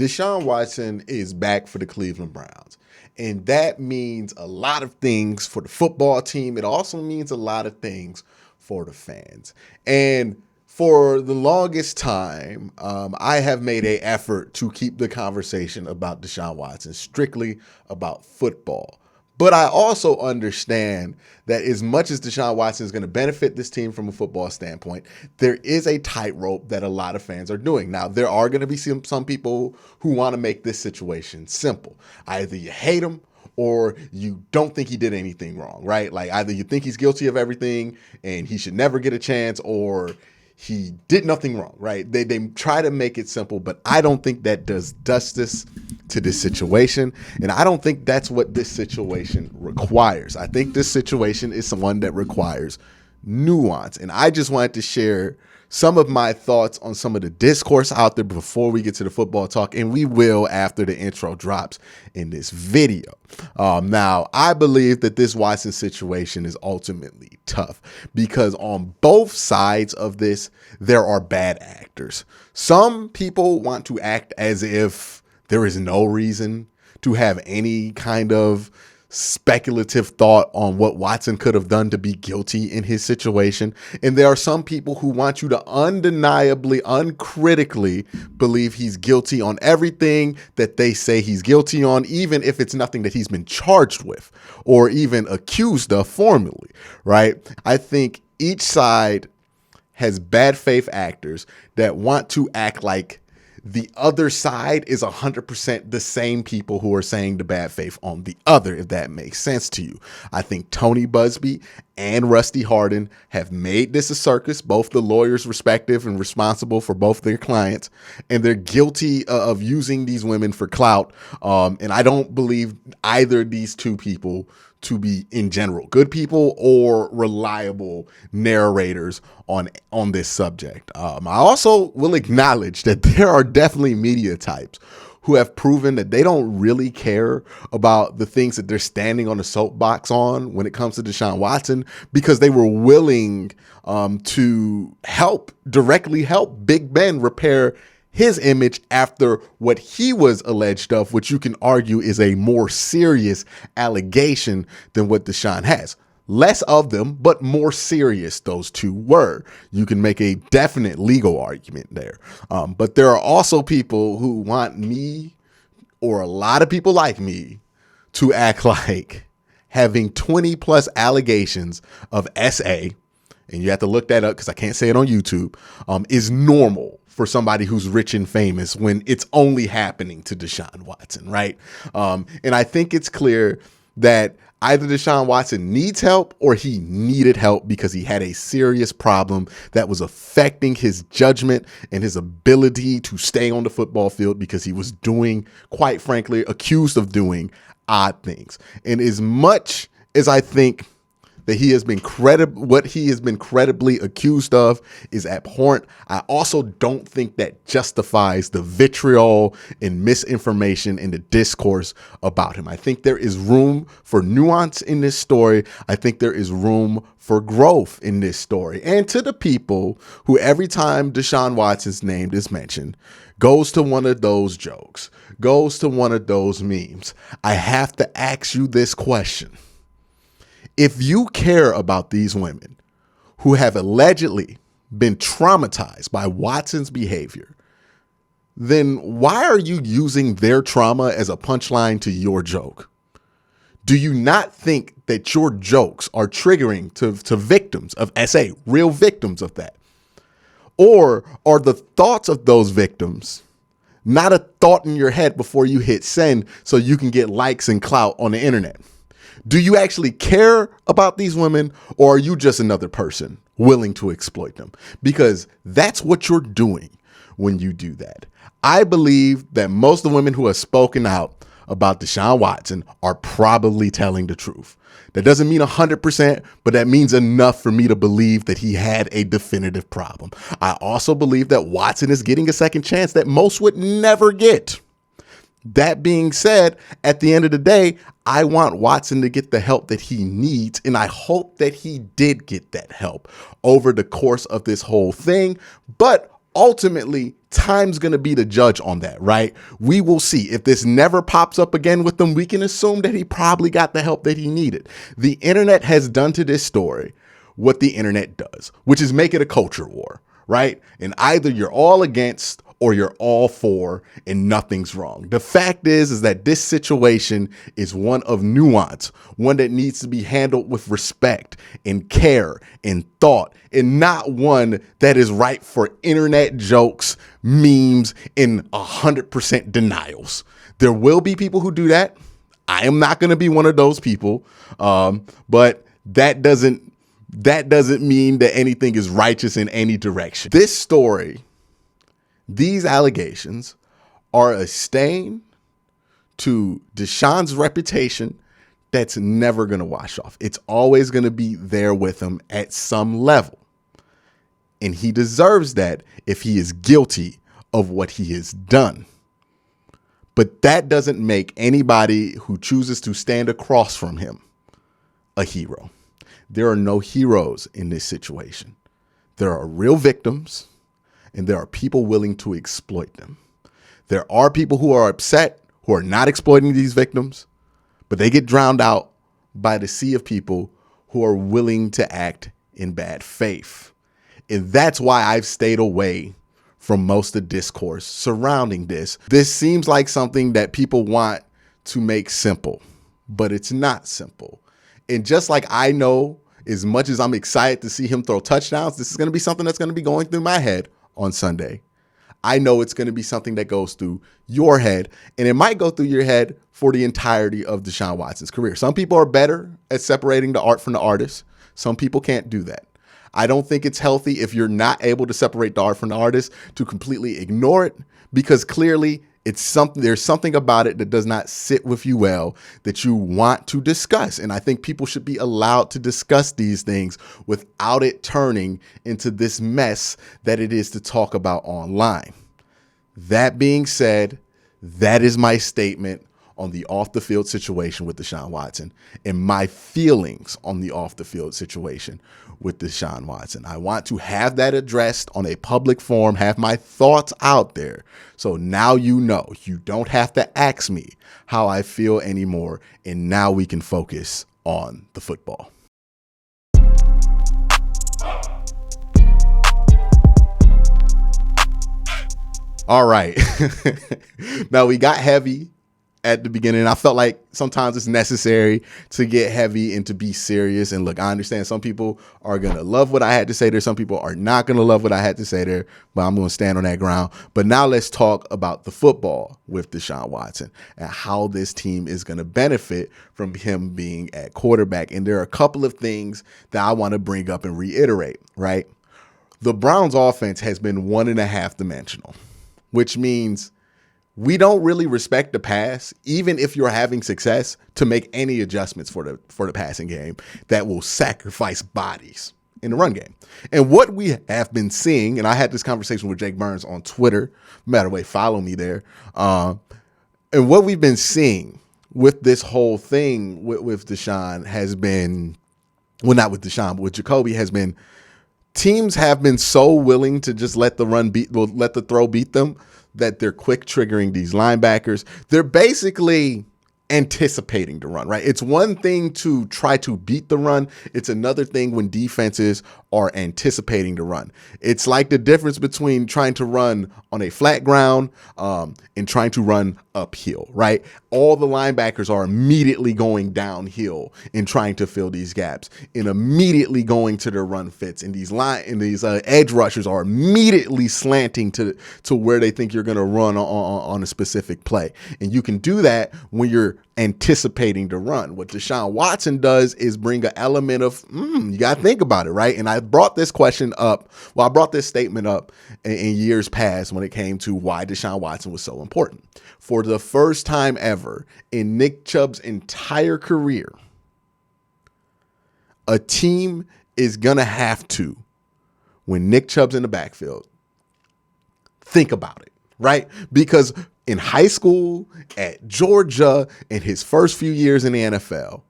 Deshaun Watson is back for the Cleveland Browns. And that means a lot of things for the football team. It also means a lot of things for the fans. And for the longest time, I have made an effort to keep the conversation about Deshaun Watson strictly about football. But I also understand that as much as Deshaun Watson is going to benefit this team from a football standpoint, there is a tightrope that a lot of fans are doing. Now, there are going to be some people who want to make this situation simple. Either you hate him or you don't think he did anything wrong, right? Like either you think he's guilty of everything and he should never get a chance, or he did nothing wrong, right? They try to make it simple, but I don't think that does justice to this situation. And I don't think that's what this situation requires. I think this situation is one that requires nuance. And I just wanted to share some of my thoughts on some of the discourse out there before we get to the football talk, and we will after the intro drops in this video. Now, I believe that this Watson situation is ultimately tough because on both sides of this, there are bad actors. Some people want to act as if there is no reason to have any kind of speculative thought on what Watson could have done to be guilty in his situation. And there are some people who want you to undeniably, uncritically believe he's guilty on everything that they say he's guilty on, even if it's nothing that he's been charged with or even accused of formally, right? I think each side has bad faith actors that want to act like the other side is 100% the same people who are saying the bad faith on the other, if that makes sense to you. I think Tony Busby and Rusty Hardin have made this a circus, both the lawyers respective and responsible for both their clients, and they're guilty of using these women for clout. And I don't believe either of these two people to be, in general, good people or reliable narrators on this subject. I also will acknowledge that there are definitely media types who have proven that they don't really care about the things that they're standing on the soapbox on when it comes to Deshaun Watson, because they were willing to directly help Big Ben repair his image after what he was alleged of, which you can argue is a more serious allegation than what Deshaun has. Less of them, but more serious those two were. You can make a definite legal argument there. But there are also people who want me, or a lot of people like me, to act like having 20 plus allegations of SA, and you have to look that up because I can't say it on YouTube, is normal for somebody who's rich and famous when it's only happening to Deshaun Watson, right? And I think it's clear that either Deshaun Watson needs help or he needed help because he had a serious problem that was affecting his judgment and his ability to stay on the football field because he was doing, quite frankly, accused of doing odd things. And as much as I think that what he has been credibly accused of is abhorrent, I also don't think that justifies the vitriol and misinformation in the discourse about him. I think there is room for nuance in this story. I think there is room for growth in this story. And to the people who every time Deshaun Watson's name is mentioned goes to one of those jokes, goes to one of those memes, I have to ask you this question. If you care about these women who have allegedly been traumatized by Watson's behavior, then why are you using their trauma as a punchline to your joke? Do you not think that your jokes are triggering to victims of SA, real victims of that? Or are the thoughts of those victims not a thought in your head before you hit send so you can get likes and clout on the internet? Do you actually care about these women, or are you just another person willing to exploit them? Because that's what you're doing when you do that. I believe that most of the women who have spoken out about Deshaun Watson are probably telling the truth. That doesn't mean 100%, but that means enough for me to believe that he had a definitive problem. I also believe that Watson is getting a second chance that most would never get. That being said, at the end of the day, I want Watson to get the help that he needs, and I hope that he did get that help over the course of this whole thing. But ultimately, time's going to be the judge on that, right? We will see. If this never pops up again with him, we can assume that he probably got the help that he needed. The internet has done to this story what the internet does, which is make it a culture war, right? And either you're all against or you're all for, and nothing's wrong. The fact is that this situation is one of nuance, one that needs to be handled with respect and care and thought, and not one that is ripe for internet jokes, memes, and 100% denials. There will be people who do that. I am not going to be one of those people, but that doesn't mean that anything is righteous in any direction. This story, these allegations are a stain to Deshaun's reputation that's never going to wash off. It's always going to be there with him at some level. And he deserves that if he is guilty of what he has done. But that doesn't make anybody who chooses to stand across from him a hero. There are no heroes in this situation. There are real victims, and there are people willing to exploit them. There are people who are upset, who are not exploiting these victims, but they get drowned out by the sea of people who are willing to act in bad faith. And that's why I've stayed away from most of the discourse surrounding this. This seems like something that people want to make simple, but it's not simple. And just like I know, as much as I'm excited to see him throw touchdowns, this is going to be something that's going to be going through my head on Sunday. I know it's going to be something that goes through your head, and it might go through your head for the entirety of Deshaun Watson's career. Some people are better at separating the art from the artist. Some people can't do that. I don't think it's healthy if you're not able to separate the art from the artist to completely ignore it, because clearly there's something about it that does not sit with you well that you want to discuss. And I think people should be allowed to discuss these things without it turning into this mess that it is to talk about online. That being said, that is my statement on the off the field situation with Deshaun Watson and my feelings on the off the field situation with Deshaun Watson. I want to have that addressed on a public forum, have my thoughts out there. So now you know, you don't have to ask me how I feel anymore. And now we can focus on the football. All right. Now we got heavy at the beginning. I felt like sometimes it's necessary to get heavy and to be serious. And look, I understand some people are going to love what I had to say there. Some people are not going to love what I had to say there, but I'm going to stand on that ground. But now let's talk about the football with Deshaun Watson and how this team is going to benefit from him being at quarterback. And there are a couple of things that I want to bring up and reiterate, right? The Browns offense has been 1.5 dimensional, which means we don't really respect the pass, even if you're having success, to make any adjustments for the passing game that will sacrifice bodies in the run game. And what we have been seeing, and I had this conversation with Jake Burns on Twitter, matter of way, follow me there. And what we've been seeing with this whole thing with Deshaun has been, well, not with Deshaun, but with Jacoby has been, teams have been so willing to just let the throw beat them that they're quick triggering these linebackers. They're basically anticipating the run, right? It's one thing to try to beat the run. It's another thing when defenses are anticipating the run. It's like the difference between trying to run on a flat ground and trying to run uphill, right? All the linebackers are immediately going downhill and trying to fill these gaps and immediately going to their run fits. And these edge rushers are immediately slanting to where they think you're going to run on a specific play. And you can do that when you're anticipating the run. What Deshaun Watson does is bring an element of, you got to think about it, right? And I brought this statement up in years past when it came to why Deshaun Watson was so important. For the first time ever in Nick Chubb's entire career, a team is going to have to, when Nick Chubb's in the backfield, think about it, right? Because in high school, at Georgia, in his first few years in the NFL,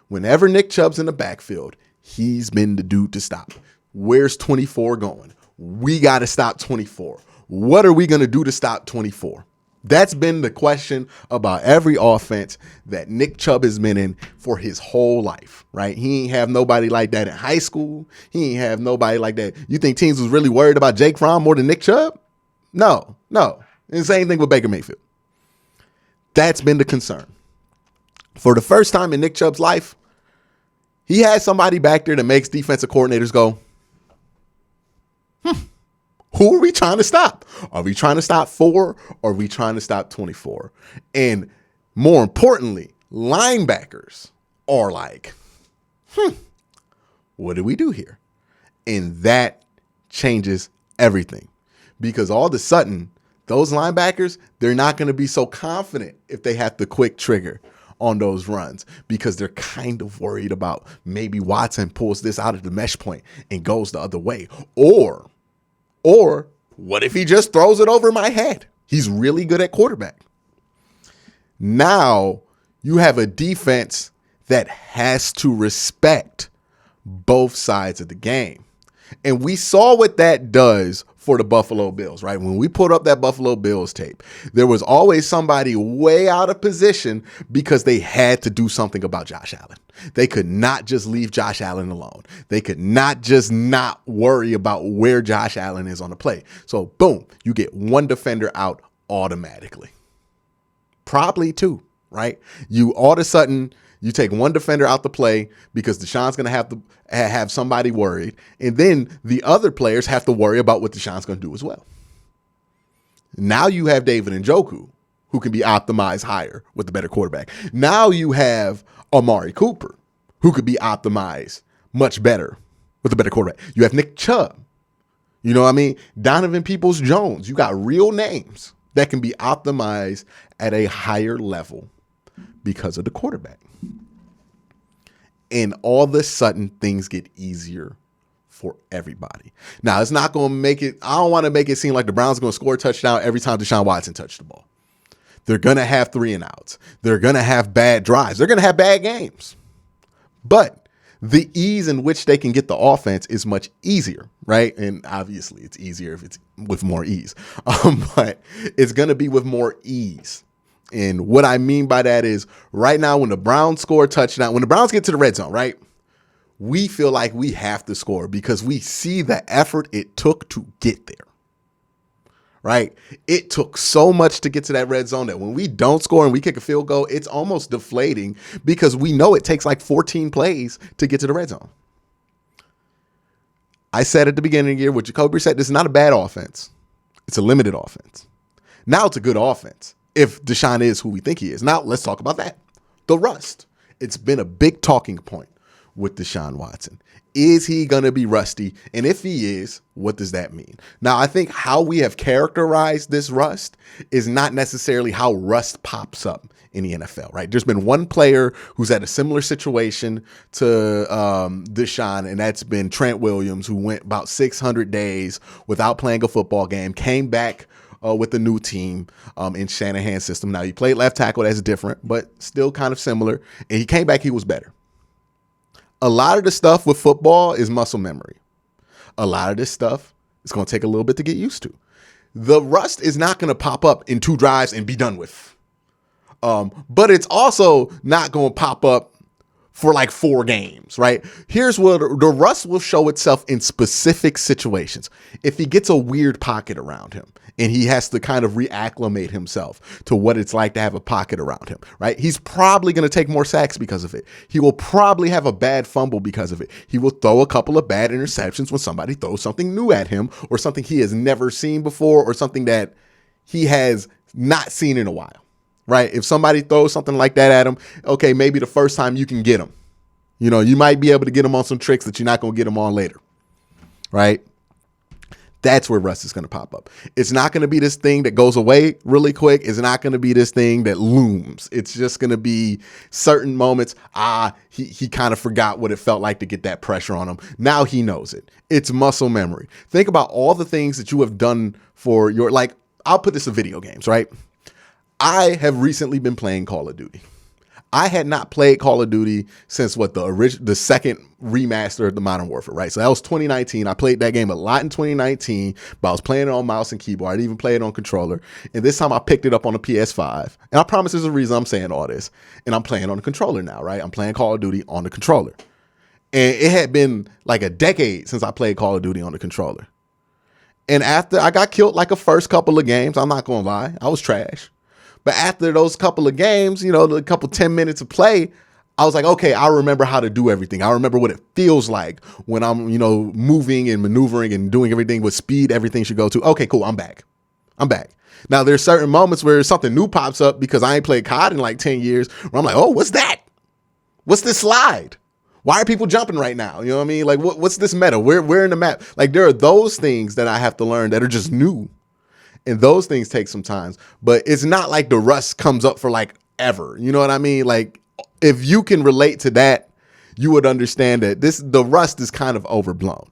whenever Nick Chubb's in the backfield, he's been the dude to stop. Where's 24 going? we got to stop 24. What are we going to do to stop 24? That's been the question about every offense that Nick Chubb has been in for his whole life, right? He ain't have nobody like that in high school. He ain't have nobody like that. You think teams was really worried about Jake Fromm more than Nick Chubb? No. And the same thing with Baker Mayfield. That's been the concern. For the first time in Nick Chubb's life, he has somebody back there that makes defensive coordinators go, who are we trying to stop? Are we trying to stop 4 or are we trying to stop 24? And more importantly, linebackers are like, what do we do here? And that changes everything because all of a sudden, those linebackers, they're not going to be so confident if they have the quick trigger on those runs because they're kind of worried about maybe Watson pulls this out of the mesh point and goes the other way. Or what if he just throws it over my head? He's really good at quarterback. Now you have a defense that has to respect both sides of the game. And we saw what that does for the Buffalo Bills, right? When we put up that Buffalo Bills tape, there was always somebody way out of position because they had to do something about Josh Allen. They could not just leave Josh Allen alone. They could not just not worry about where Josh Allen is on the play. So boom, you get one defender out automatically. Probably two, right? You all of a sudden, you take one defender out the play because Deshaun's going to have somebody worried. And then the other players have to worry about what Deshaun's going to do as well. Now you have David Njoku, who can be optimized higher with a better quarterback. Now you have Amari Cooper, who could be optimized much better with a better quarterback. You have Nick Chubb. You know what I mean? Donovan Peoples-Jones. You got real names that can be optimized at a higher level because of the quarterback. And all of a sudden, things get easier for everybody. Now, it's not going to make it, I don't want to make it seem like the Browns are going to score a touchdown every time Deshaun Watson touched the ball. They're going to have 3 and outs. They're going to have bad drives. They're going to have bad games. But the ease in which they can get the offense is much easier, right? And obviously, it's easier if it's with more ease. But it's going to be with more ease. And what I mean by that is right now when the Browns score a touchdown, when the Browns get to the red zone, right, we feel like we have to score because we see the effort it took to get there, right? It took so much to get to that red zone that when we don't score and we kick a field goal, it's almost deflating because we know it takes like 14 plays to get to the red zone. I said at the beginning of the year, what Jacoby said, this is not a bad offense. It's a limited offense. Now it's a good offense. If Deshaun is who we think he is. Now, let's talk about that. The rust. It's been a big talking point with Deshaun Watson. Is he going to be rusty? And if he is, what does that mean? Now, I think how we have characterized this rust is not necessarily how rust pops up in the NFL, right? There's been one player who's had a similar situation to Deshaun, and that's been Trent Williams, who went about 600 days without playing a football game, came back with the new team in Shanahan's system. Now, he played left tackle. That's different, but still kind of similar. And he came back. He was better. A lot of the stuff with football is muscle memory. A lot of this stuff is going to take a little bit to get used to. The rust is not going to pop up in 2 drives and be done with. But it's also not going to pop up for like 4 games, right? Here's where the rust will show itself in specific situations. If he gets a weird pocket around him and he has to kind of reacclimate himself to what it's like to have a pocket around him, right? He's probably going to take more sacks because of it. He will probably have a bad fumble because of it. He will throw a couple of bad interceptions when somebody throws something new at him or something he has never seen before or something that he has not seen in a while. Right? If somebody throws something like that at him, okay, maybe the first time you can get him. You know, you might be able to get him on some tricks that you're not going to get him on later. Right? That's where rust is going to pop up. It's not going to be this thing that goes away really quick. It's not going to be this thing that looms. It's just going to be certain moments. He kind of forgot what it felt like to get that pressure on him. Now he knows it. It's muscle memory. Think about all the things that you have done for your, like, I'll put this in video games, right? I have recently been playing Call of Duty. I had not played Call of Duty since the second remaster of the Modern Warfare, right? So that was 2019. I played that game a lot in 2019, but I was playing it on mouse and keyboard. I didn't even play it on controller. And this time I picked it up on a PS5. And I promise there's a reason I'm saying all this. And I'm playing on the controller now, right? I'm playing Call of Duty on the controller. And it had been like a decade since I played Call of Duty on the controller. And after I got killed like the first couple of games, I'm not going to lie, I was trash. But after those couple of games, the couple 10 minutes of play, I was like, okay, I remember how to do everything. I remember what it feels like when I'm, moving and maneuvering and doing everything with speed, everything should go to. Okay, cool, I'm back. Now, there's certain moments where something new pops up because I ain't played COD in like 10 years where I'm like, oh, what's that? What's this slide? Why are people jumping right now? You know what I mean? Like, what's this meta? Where in the map? Like, there are those things that I have to learn that are just new. And those things take some time. But it's not like the rust comes up for like ever. You know what I mean? Like, if you can relate to that, you would understand that the rust is kind of overblown.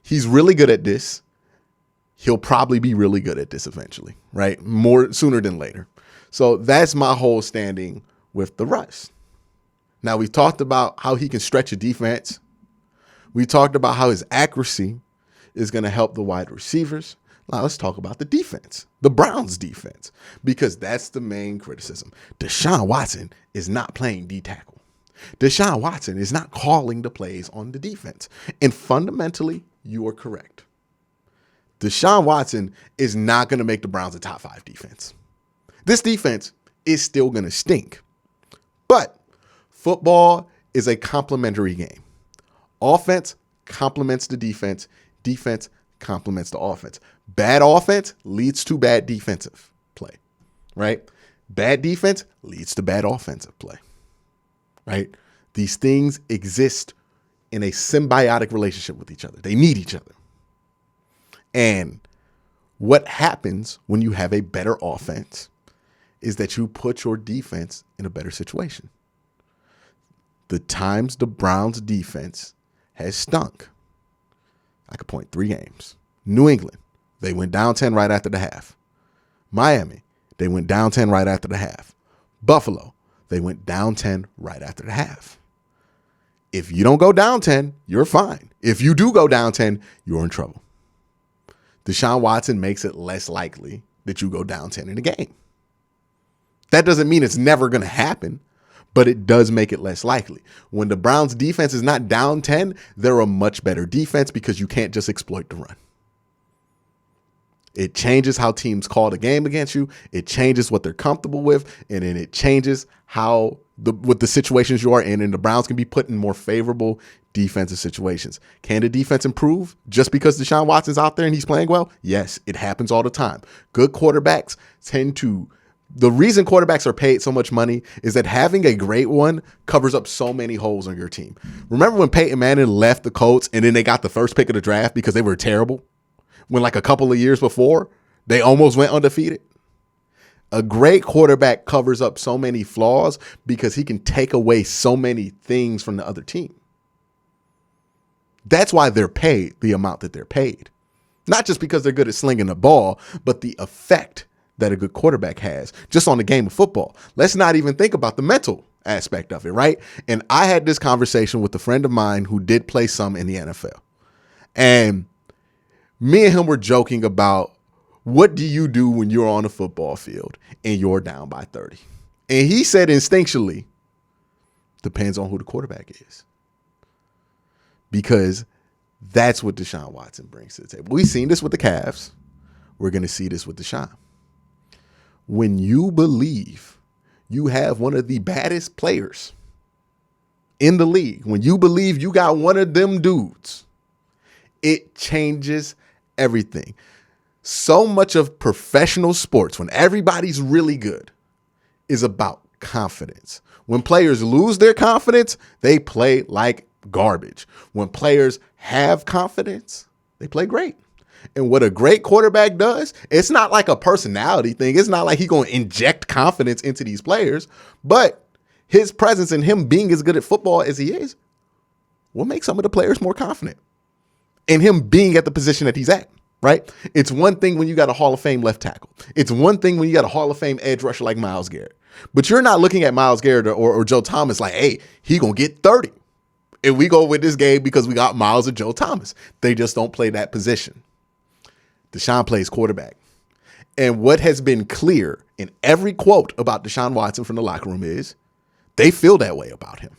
He's really good at this. He'll probably be really good at this eventually, right? More sooner than later. So that's my whole standing with the rust. Now, we've talked about how he can stretch a defense. We talked about how his accuracy is going to help the wide receivers. Now, let's talk about the defense, the Browns defense, because that's the main criticism. Deshaun Watson is not playing D-tackle. Deshaun Watson is not calling the plays on the defense. And fundamentally, you are correct. Deshaun Watson is not going to make the Browns a top 5 defense. This defense is still going to stink. But football is a complementary game. Offense complements the defense. Defense complements the offense. Bad offense leads to bad defensive play, right? Bad defense leads to bad offensive play, right? These things exist in a symbiotic relationship with each other. They need each other. And what happens when you have a better offense is that you put your defense in a better situation. The times the Browns defense has stunk, I could point 3 games. New England, they went down 10 right after the half. Miami, they went down 10 right after the half. Buffalo, they went down 10 right after the half. If you don't go down 10, you're fine. If you do go down 10, you're in trouble. Deshaun Watson makes it less likely that you go down 10 in a game. That doesn't mean it's never going to happen, but it does make it less likely. When the Browns defense is not down 10, they're a much better defense because you can't just exploit the run. It changes how teams call the game against you. It changes what they're comfortable with, and then it changes how with the situations you are in, and the Browns can be put in more favorable defensive situations. Can the defense improve just because Deshaun Watson's out there and he's playing well? Yes, it happens all the time. Good quarterbacks the reason quarterbacks are paid so much money is that having a great one covers up so many holes on your team. Remember when Peyton Manning left the Colts and then they got the first pick of the draft because they were terrible? When like a couple of years before, they almost went undefeated? A great quarterback covers up so many flaws because he can take away so many things from the other team. That's why they're paid the amount that they're paid. Not just because they're good at slinging the ball, but the effect that a good quarterback has just on the game of football. Let's not even think about the mental aspect of it, right? And I had this conversation with a friend of mine who did play some in the NFL. And me and him were joking about, what do you do when you're on a football field and you're down by 30? And he said instinctually, depends on who the quarterback is. Because that's what Deshaun Watson brings to the table. We've seen this with the Cavs. We're going to see this with Deshaun. When you believe you have one of the baddest players in the league, when you believe you got one of them dudes, it changes everything. So much of professional sports, when everybody's really good, is about confidence. When players lose their confidence, they play like garbage. When players have confidence, they play great. And what a great quarterback does, it's not like a personality thing. It's not like he's going to inject confidence into these players, but his presence and him being as good at football as he is will make some of the players more confident in him being at the position that he's at, right? It's one thing when you got a Hall of Fame left tackle. It's one thing when you got a Hall of Fame edge rusher like Myles Garrett. But you're not looking at Myles Garrett or Joe Thomas like, hey, he going to get 30. If we go with this game because we got Myles or Joe Thomas. They just don't play that position. Deshaun plays quarterback. And what has been clear in every quote about Deshaun Watson from the locker room is they feel that way about him.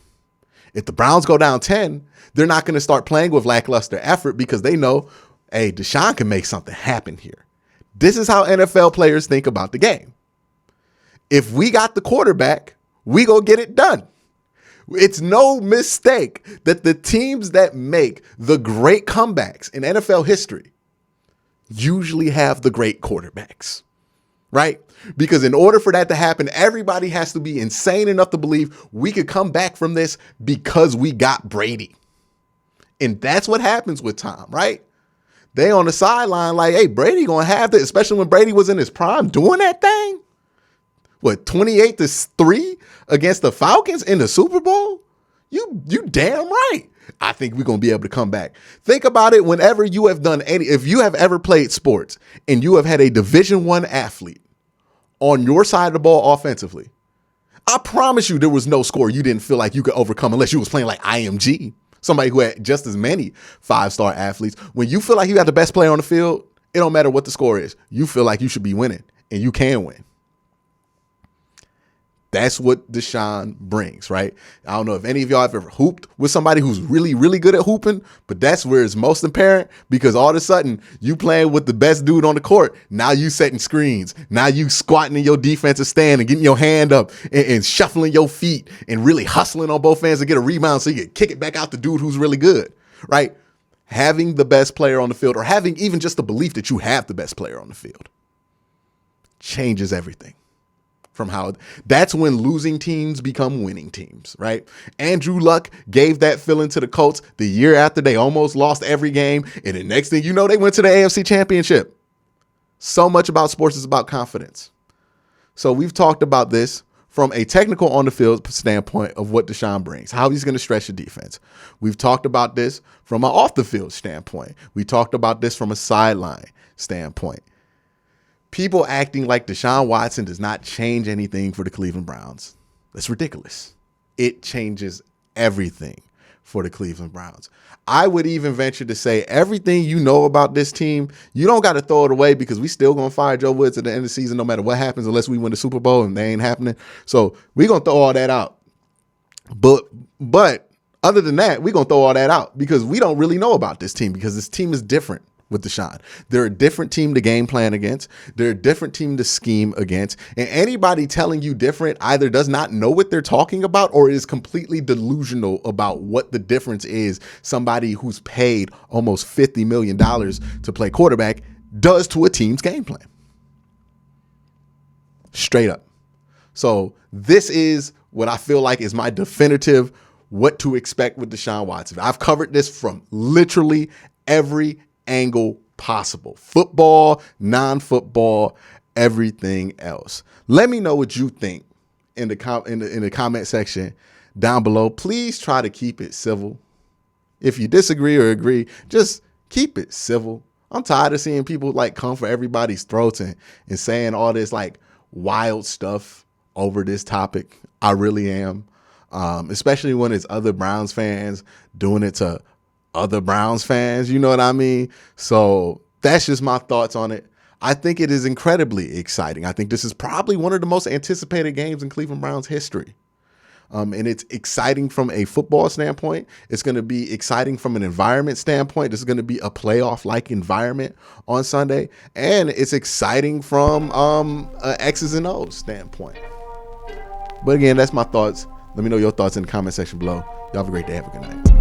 If the Browns go down 10, they're not going to start playing with lackluster effort because they know, hey, Deshaun can make something happen here. This is how NFL players think about the game. If we got the quarterback, we go get it done. It's no mistake that the teams that make the great comebacks in NFL history usually have the great quarterbacks, right? Because in order for that to happen, everybody has to be insane enough to believe we could come back from this because we got Brady. And that's what happens with Tom, right? They on the sideline like, hey, Brady going to have this, especially when Brady was in his prime doing that thing. What, 28-3 against the Falcons in the Super Bowl? You damn right. I think we're going to be able to come back. Think about it whenever you have done if you have ever played sports and you have had a Division I athlete on your side of the ball offensively, I promise you there was no score you didn't feel like you could overcome unless you was playing like IMG, somebody who had just as many 5-star athletes. When you feel like you got the best player on the field, it don't matter what the score is. You feel like you should be winning, and you can win. That's what Deshaun brings, right? I don't know if any of y'all have ever hooped with somebody who's really, really good at hooping, but that's where it's most apparent because all of a sudden you playing with the best dude on the court. Now you setting screens. Now you squatting in your defensive stand and getting your hand up and shuffling your feet and really hustling on both ends to get a rebound so you can kick it back out the dude who's really good, right? Having the best player on the field or having even just the belief that you have the best player on the field changes everything. From how that's when losing teams become winning teams, right? Andrew Luck gave that feeling to the Colts the year after they almost lost every game. And the next thing you know, they went to the AFC Championship. So much about sports is about confidence. So we've talked about this from a technical on the field standpoint of what Deshaun brings, how he's going to stretch the defense. We've talked about this from an off the field standpoint. We talked about this from a sideline standpoint. People acting like Deshaun Watson does not change anything for the Cleveland Browns. That's ridiculous. It changes everything for the Cleveland Browns. I would even venture to say everything you know about this team, you don't got to throw it away because we still going to fire Joe Woods at the end of the season no matter what happens unless we win the Super Bowl and they ain't happening. So we're going to throw all that out. But other than that, we're going to throw all that out because we don't really know about this team because this team is different. With Deshaun, they're a different team to game plan against. They're a different team to scheme against. And anybody telling you different either does not know what they're talking about or is completely delusional about what the difference is. Somebody who's paid almost $50 million to play quarterback does to a team's game plan. Straight up. So this is what I feel like is my definitive what to expect with Deshaun Watson. I've covered this from literally every angle possible. Football, non-football, everything else. Let me know what you think in the comment section down below. Please try to keep it civil. If you disagree or agree, just keep it civil. I'm tired of seeing people like come for everybody's throats and saying all this like wild stuff over this topic. I really am. Especially when it's other Browns fans doing it to other Browns fans, you know what I mean? So that's just my thoughts on it. I think it is incredibly exciting. I think this is probably one of the most anticipated games in Cleveland Browns history. And it's exciting from a football standpoint. It's going to be exciting from an environment standpoint. This is going to be a playoff-like environment on Sunday. And it's exciting from a X's and O's standpoint. But again, that's my thoughts. Let me know your thoughts in the comment section below. Y'all have a great day. Have a good night.